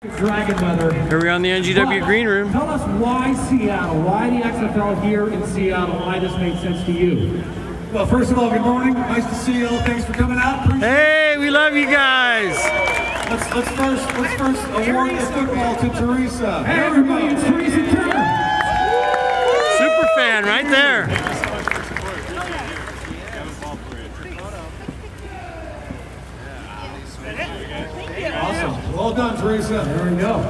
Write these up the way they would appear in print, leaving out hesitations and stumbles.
Dragon weather. Here we are on the NGW Green Room. Tell us why Seattle, why the XFL here in Seattle, why this made sense to you. Well, first of all, good morning. Nice to see you all. Thanks for coming out. Hey, we love you guys. Let's first award the football to Teresa. Hey, everybody, it's Teresa Turner. Super fan right there. Awesome. Well done, Teresa. There we go.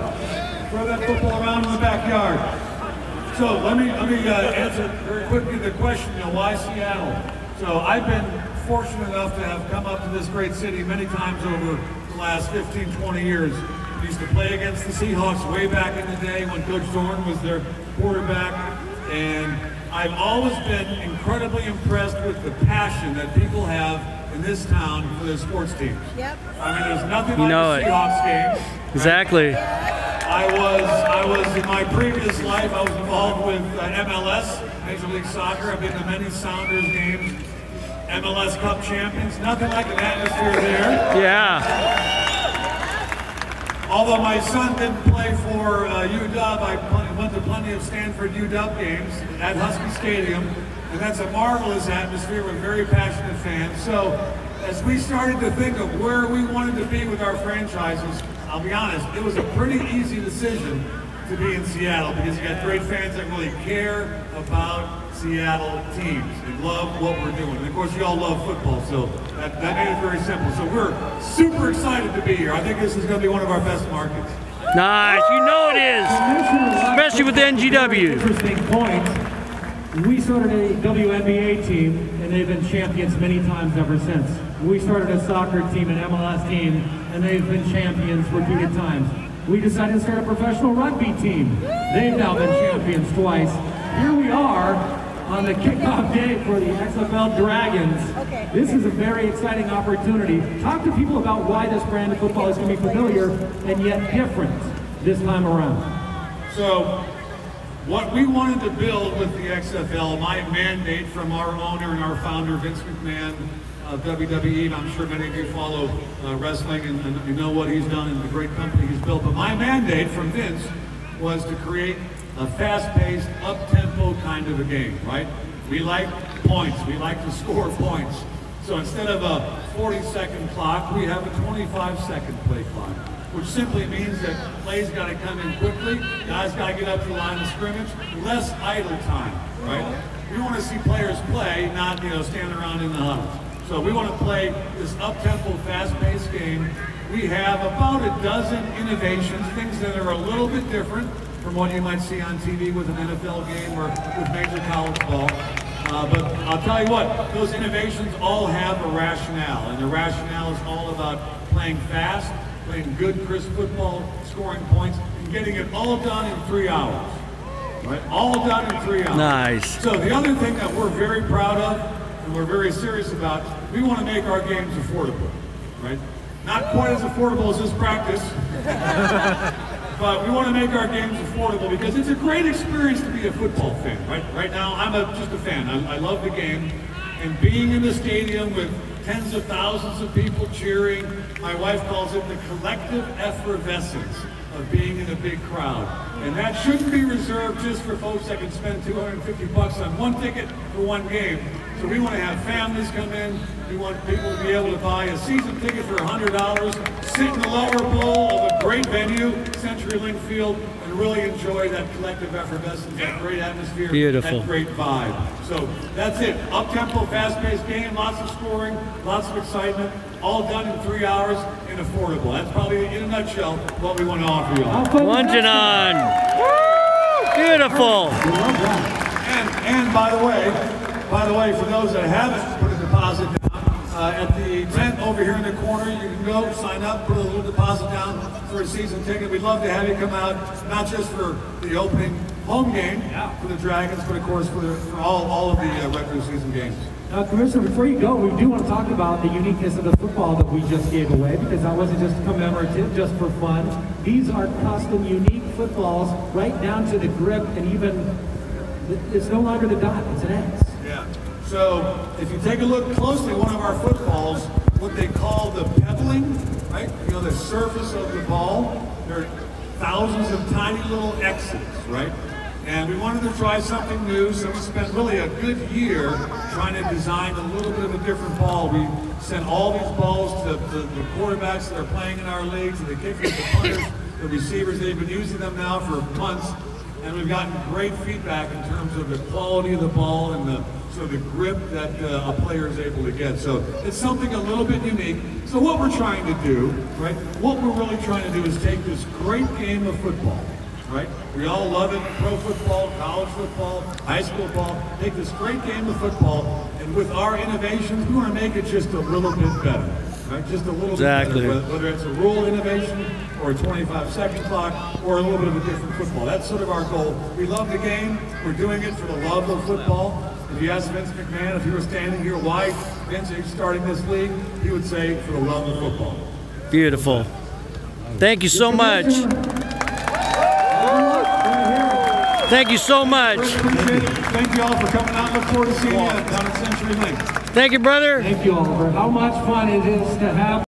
Throw that football around in the backyard. So let me answer very quickly the question, why Seattle? So I've been fortunate enough to have come up to this great city many times over the last 15, 20 years. We used to play against the Seahawks way back in the day when Coach Zorn was their quarterback. And I've always been incredibly impressed with the passion that people have in this town for their sports teams. Yep. I mean, there's nothing like a Seahawks game. Exactly. I was in my previous life, I was involved with MLS, Major League Soccer. I've been to many Sounders games, MLS Cup champions. Nothing like an atmosphere there. Yeah. Although my son didn't play for UW, I went to plenty of Stanford UW games at Husky Stadium. And that's a marvelous atmosphere with very passionate fans. So as we started to think of where we wanted to be with our franchises, I'll be honest, it was a pretty easy decision to be in Seattle because you got great fans that really care about Seattle teams. They love what we're doing. And of course, you all love football, so that made it very simple. So we're super excited to be here. I think this is going to be one of our best markets. Nice, you know it is, especially with the NGW. Interesting point. We started a WNBA team, and they've been champions many times ever since. We started a soccer team, an MLS team, and they've been champions repeated times. We decided to start a professional rugby team. They've now been champions twice. Here we are on the kickoff day for the XFL Dragons. Okay. This is a very exciting opportunity. Talk to people about why this brand of football is going to be familiar and yet different this time around. So, what we wanted to build with the XFL, my mandate from our owner and our founder, Vince McMahon of WWE, and I'm sure many of you follow wrestling and you know what he's done and the great company he's built, but my mandate from Vince was to create a fast-paced, up-tempo kind of a game, right? We like points, we like to score points. So instead of a 40-second clock, we have a 25-second play clock, which simply means that plays got to come in quickly, guys got to get up to the line of scrimmage, less idle time, right? We want to see players play, not stand around in the huddles. So we want to play this up-tempo, fast-paced game. We have about a dozen innovations, things that are a little bit different from what you might see on TV with an NFL game or with major college ball. But I'll tell you what, those innovations all have a rationale, and the rationale is all about playing fast, playing good, crisp football, scoring points, and getting it all done in 3 hours. Right? All done in 3 hours. Nice. So the other thing that we're very proud of, and we're very serious about, we want to make our games affordable. Right? Not quite as affordable as this practice, but we want to make our games affordable because it's a great experience to be a football fan. Right now, I'm just a fan. I love the game, and being in the stadium with tens of thousands of people cheering. My wife calls it the collective effervescence of being in a big crowd. And that shouldn't be reserved just for folks that can spend $250 on one ticket for one game. So we want to have families come in. We want people to be able to buy a season ticket for $100, sit in the lower bowl of a great venue, CenturyLink Field, and really enjoy that collective effervescence, that great atmosphere, Beautiful. that great vibe. So that's it. Up-tempo, fast-paced game, lots of scoring, lots of excitement, all done in 3 hours and affordable. That's probably, in a nutshell, what we want to offer you all. Lunging on. Woo! Beautiful. And by the way, for those that haven't put a deposit down, at the tent over here in the corner, you can go sign up, put a little deposit down for a season ticket. We'd love to have you come out, not just for the opening home game for the Dragons, but of course for all of the regular season games. Now, Commissioner, before you go, we do want to talk about the uniqueness of the football that we just gave away, because that wasn't just commemorative, just for fun. These are custom, unique footballs, right down to the grip, and even, it's no longer the dot, it's an X. Yeah. So, if you take a look closely at one of our footballs, what they call the pebbling, right? The surface of the ball, There are thousands of tiny little X's, right? And we wanted to try something new, so we spent really a good year trying to design a little bit of a different ball. We sent all these balls to the quarterbacks that are playing in our league, to the kickers, the punters, the receivers. They've been using them now for months, and we've gotten great feedback in terms of the quality of the ball and the sort of the grip that a player is able to get. So it's something a little bit unique. So what we're trying to do, right, what we're really trying to do is take this great game of football, right? We all love it, pro football, college football, high school ball. Take this great game of football, and with our innovations, we want to make it just a little bit better, right? Just a little bit better, whether it's a rule innovation or a 25-second clock or a little bit of a different football. That's sort of our goal. We love the game. We're doing it for the love of football. If you ask Vince McMahon if he were standing here, why, Vince, are you starting this league? He would say, for the love of football. Beautiful. Thank you so much. Thank you so much. Thank you all for coming out. Look forward to seeing you down at Century Link. Thank you, brother. Thank you, Oliver. How much fun it is to have